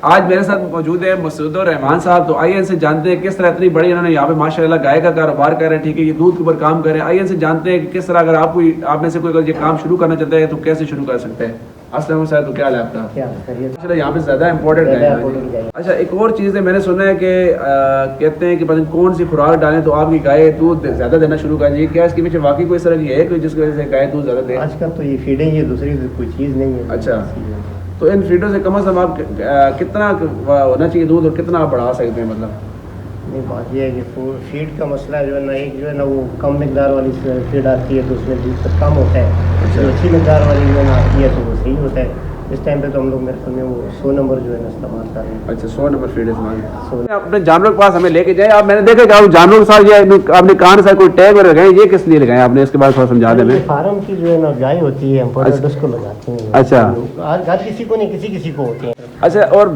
आज मेरे साथ मौजूद है मसूदुर रहमान साहब। तो आइए इनसे जानते हैं किस तरह इतनी बड़ी इन्होंने यहाँ पे माशाल्लाह गाय का कारोबार कर रहे हैं, ठीक है, ये दूध के ऊपर काम कर रहे हैं। आइए इनसे जानते हैं कि किस तरह अगर आप में से कोई अगर ये काम शुरू करना चाहता है तो कैसे शुरू कर सकते हैं। अस्सलाम सर, तो क्या हाल है आपका? यहाँ पे ज़्यादा इम्पोर्टेंट गाय। अच्छा, एक और चीज़ है, मैंने सुना है कि कहते हैं कि पता नहीं कौन सी खुराक डालें तो आपकी गाय दूध ज़्यादा देना शुरू कर जाए। क्या इसके पीछे वाकई कोई इस तरह की है कोई जिसकी वजह से गाय दूध ज़्यादा दे? आजकल तो ये फीडिंग है, दूसरी कोई चीज़ नहीं है। अच्छा, तो इन फीडों से कम से कम आप कितना होना चाहिए दूध और कितना आप बढ़ा सकते हैं? मतलब नहीं, बात यह है कि फीड का मसला जो है ना, एक जो है ना वो कम मिकदार वाली फीड आती है तो उसमें दूध तो कम होता है। जो अच्छी मिकदार वाली जो है ना आती है तो वो सही होता है। इस टाइम पे तो हम लोग मेरे ख्याल में वो 100 नंबर जो है ना इस्तेमाल कर रहे हैं। अच्छा, 100 नंबर फीड इस्तेमाल। अपने जानवरों के पास हमें लेके जाए आप। मैंने देखा कि आप जानवरों के साथ ये आपने कान से कोई टैग लगाए, ये किस लिए लगाए आपने? इसके बाद थोड़ा समझा दें। फार्म की जो है ना गाय होती है, इम्पोर्टेड उसको लगाते हैं। अच्छा, हर किसी को नहीं, किसी को होते हैं। अच्छा, और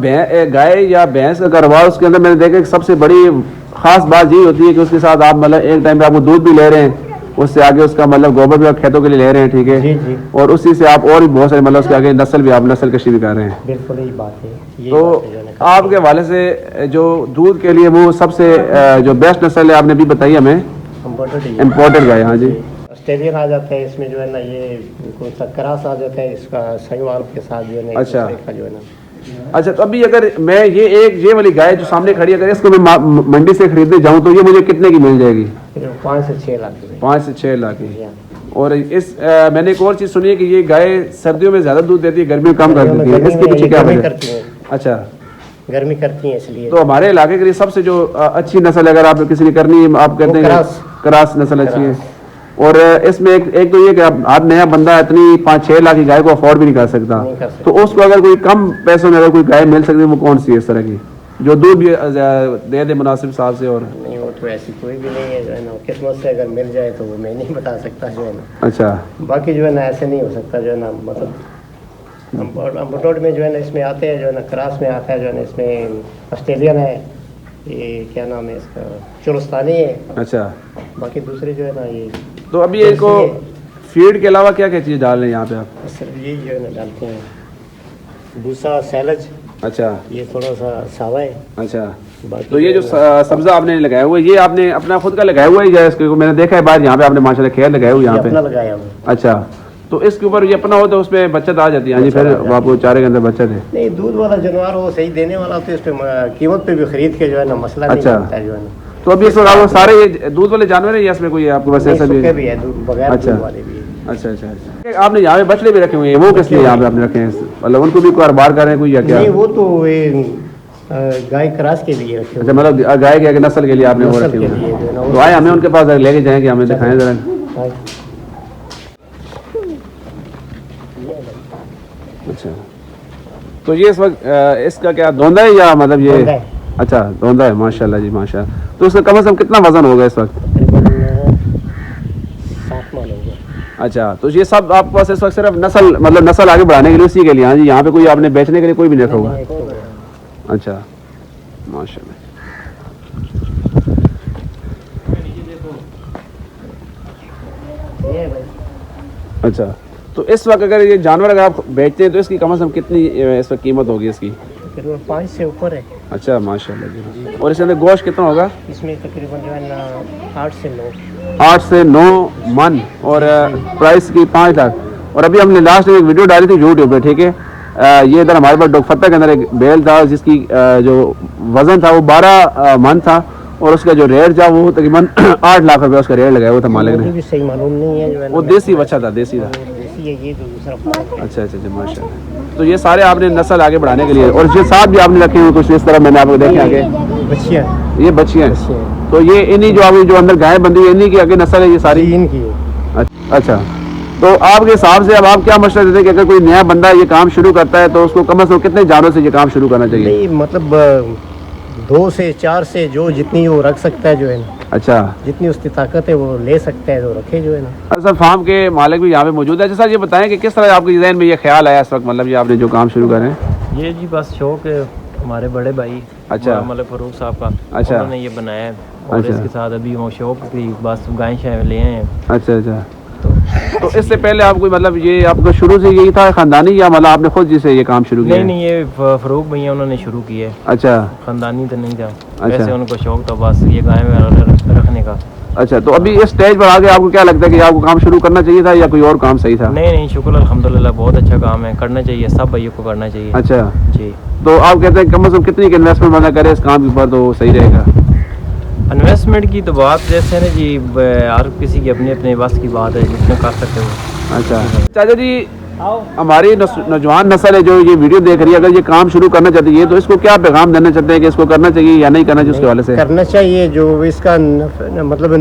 गाय या भैंस का कारोबार, उसके अंदर मैंने देखा कि सबसे बड़ी खास बात यही होती है कि उसके साथ आप मतलब एक टाइम पे आपको दूध भी ले रहे हैं, उससे आगे उसका मतलब गोबर भी आप खेतों के लिए ले रहे हैं, ठीक है जी जी। और उसी से आप और भी बहुत सारे मतलब उसके आगे नस्ल भी आप नस्ल कशी भी कर रहे हैं। बिल्कुल यही बात है। तो आपके हवाले से जो दूध के लिए वो सबसे जो बेस्ट नस्ल है आपने भी बताई हमें, इम्पोर्टेड गाय। हाँ जी, ऑस्ट्रेलियन आ जाता है इसमें जो है ना, ये कौन सा क्रॉस आ जाता है इसका साहिवाल के साथ जो है ना। अच्छा, जो है ना। अच्छा, तो अभी अगर मैं ये वाली गाय जो सामने खड़ी है, अगर इसको मैं मंडी से खरीदने जाऊं तो ये मुझे कितने की मिल जाएगी? 5 से 6 लाख। 5 से 6 लाख की। और इस मैंने एक और चीज सुनी है कि ये गाय सर्दियों में ज्यादा दूध देती है, गर्मियों में कम कर देती है। इसके पीछे क्या वजह है? अच्छा, गर्मी करती है इसलिए। तो हमारे इलाके के लिए सबसे जो अच्छी नस्ल अगर आप किसी ने करनी है, आप कहते हैं क्रॉस नस्ल अच्छी है। और इसमें एक तो ये कि आप नया बंदा इतनी 5-6 लाख की गाय को अफोर्ड भी नहीं कर सकता, तो उसको अगर कोई कम पैसों में अगर कोई गाय मिल सकती है वो कौन सी है इस तरह की जो दूध भी दे दे मुनासिब हिसाब से? और नहीं, वो तो ऐसी कोई भी नहीं है जो है ना, किस्मत से अगर मिल जाए तो वो मैं नहीं बता सकता जो है ना। अच्छा, बाकी जो है ना ऐसे नहीं हो सकता जो है ना, मतलब अम्बटोड में जो है ना इसमें आते हैं जो है ना, क्रॉस में आता है जो है ना, इसमें ऑस्ट्रेलियन है, ये क्या नाम है इसका, चुलस्तानी है। अच्छा, बाकी दूसरे जो है ना ये। तो अभी एक फीड के अलावा क्या क्या चीज़ डाल रहे हैं यहाँ पे आप? सिर्फ यही जो है ना डालते हैं, भूसा, सैलज। अच्छा, ये थोड़ा सा सावा है। अच्छा, तो ये जो सब्जा आपने लगाया हुआ है ये आपने अपना खुद का लगाया हुआ है या इसको मैंने देखा है बाहर यहाँ पे आपने माशाल्लाह खेत लगाया हुआ यहाँ पे? अपना लगाया हुआ। अच्छा, तो इसके ऊपर ये अपना हो तो उसमें बचत आ जाती है? यानी फिर आपको चारे के अंदर बचत है? नहीं, दूध वाला जानवर हो, सही देने वाला, तो इस पे कीमत पे भी खरीद के जो है ना मसला नहीं बनता है जो है ना। तो अभी इस वक्त सारे ये दूध वाले जानवर है या इसमें कोई आपके पास ऐसा भी है? दूध बगैर दूध वाले भी है। अच्छा अच्छा अच्छा, आपने यहाँ पे बछड़े भी रखे हुए हैं, वो किस लिए यहाँ पे आपने रखे हैं? मतलब उनको भी कारोबार कर रहे हैं कोई या क्या? नहीं, वो तो गाय क्रॉस के लिए रखे। अच्छा, मतलब गाय के नस्ल के लिए आपने वो रखे हुए हैं। तो आए हमें उनके पास लेके जाएंगे, हमें दिखाएं जरा। अच्छा, तो ये इस वक्त इसका क्या धोंदा है या मतलब ये? अच्छा, धोंदा है, माशाल्लाह जी माशाल्लाह। तो उसका कम से कम कितना वजन होगा इस वक्त? 7 मन होगा। अच्छा, तो ये सब आपके पास इस वक्त सिर्फ नस्ल मतलब नस्ल आगे बढ़ाने के लिए उसी के लिए? हाँ जी, यहाँ पे कोई आपने बेचने के लिए कोई भी नहीं रखा होगा? अच्छा, माशाल्लाह। अच्छा, तो इस वक्त अगर ये जानवर अगर आप बेचते हैं तो इसकी कम से कम कितनी इस वक्त कीमत होगी इसकी? तकरीबन 5 से ऊपर है। अच्छा, माशाल्लाह जी। और इसके अंदर गोश्त कितना होगा? इसमें तकरीबन जो है ना 8 से 9 मन और प्राइस की 5 लाख। और अभी हमने लास्ट में एक वीडियो डाली थी यूट्यूब पे, ठीक है, ये इधर हमारे पास डोकफत्ता के अंदर एक बैल था जिसकी जो वजन था वो 12 मन था और उसका जो रेट था वो तकरीबन 8 लाख रुपये उसका रेट लगाया हुआ था मालिक ने। सही मालूम नहीं है जो है, वो देसी बच्चा था, देसी था। ये तो दूसरा। अच्छा अच्छा, माशाल्लाह। तो ये सारे आपने नस्ल आगे बढ़ाने के लिए, और ये साथ भी आपने रखे हुए कुछ इस तरह मैंने आपको देखे आगे बच्चियाँ, ये बच्चियाँ हैं। तो ये इन्हीं जो अभी जो अंदर गाय बंधी है इन्हीं की आगे नस्ल है ये सारी इनकी है। अच्छा, तो आपके हिसाब से अब आप क्या मशवरा देते हैं कि अगर कोई नया बंदा ये काम शुरू करता है तो उसको कम से कम कितने जानवरों से ये काम शुरू करना चाहिए? नहीं, मतलब 2 से 4 से जो जितनी वो रख सकता है जो है ना। अच्छा, जितनी उसकी ताकत है वो ले सकता है तो रखे जो है ना। अच्छा, फार्म के मालिक भी यहाँ पे मौजूद है। अच्छा सर, ये बताएं कि किस तरह आपके जहन में ये ख्याल आया इस वक्त, मतलब ये आपने जो काम शुरू करें? ये जी बस शौक है हमारे बड़े भाई, अच्छा, मतलब फारूक साहब का। अच्छा, उन्होंने ये बनाया है और अच्छा, इसके साथ अभी वो शौक की बस गाय शाय ले आए हैं। अच्छा अच्छा, तो तो इससे पहले आप कोई मतलब ये आपको शुरू से यही था खानदानी, या मतलब आपने खुद जिसे ये काम शुरू किया? नहीं नहीं, ये फरूक भैया उन्होंने शुरू किया है। अच्छा खानदानी तो नहीं था, अच्छा। वैसे उनको शौक था बस ये गाय में रखने का। अच्छा, तो अभी इस स्टेज पर आगे आपको क्या लगता है कि आपको काम शुरू करना चाहिए था या कोई और काम सही था? नहीं नहीं, शुक्र अल्हम्दुलिल्लाह, बहुत अच्छा काम है, करना चाहिए, सब भाइयों को करना चाहिए। अच्छा, जी। तो आप कहते हैं कम से कम कितनी इन्वेस्टमेंट बंदा करे इस काम के ऊपर तो सही रहेगा? इन्वेस्टमेंट की तो बात जैसे है ना जी, हर किसी की अपने अपने बस की बात है, जितने कर सकते हो। अच्छा चाचा जी, हमारी नौजवान नस्ल है जो ये वीडियो देख रही है, अगर ये काम शुरू करना चाहती है तो इसको क्या पैगाम देना चाहते हैं कि इसको करना चाहिए या नहीं करना चाहिए उसके हवाले से? करना चाहिए, जो इसका मतलब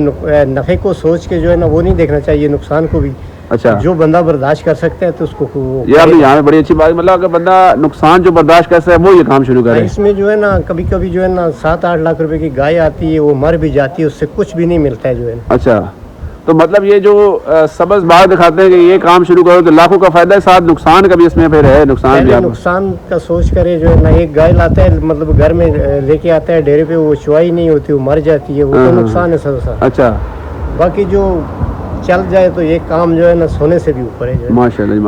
नफ़े को सोच के जो है ना वो नहीं देखना चाहिए, नुकसान को भी। अच्छा, जो बंदा बर्दाश्त कर सकता है तो उसको ये आपने यहाँ पे बड़ी अच्छी बात, मतलब अगर बंदा नुकसान जो बर्दाश्त कर सकता है वो ये काम शुरू करे। इसमें जो है ना कभी कभी जो है ना 7-8 लाख रुपए की गाय आती है, वो मर भी जाती है, उससे कुछ भी नहीं मिलता है जो है। अच्छा, तो मतलब ये जो सबज बात दिखाते हैं कि ये काम शुरू करो तो लाखों का फायदा है, साथ नुकसान का भी इसमें फिर है, नुकसान भी पहले आपको। नुकसान का सोच करे जो है ना, एक गाय लाता है मतलब घर में लेके आता है डेरे पे, वो चुवाई नहीं होती, वो मर जाती है, वो तो नुकसान है सबसे। अच्छा, बाकी जो चल जाए तो ये काम जो है ना सोने से भी ऊपर है जो है। माशाल्लाह।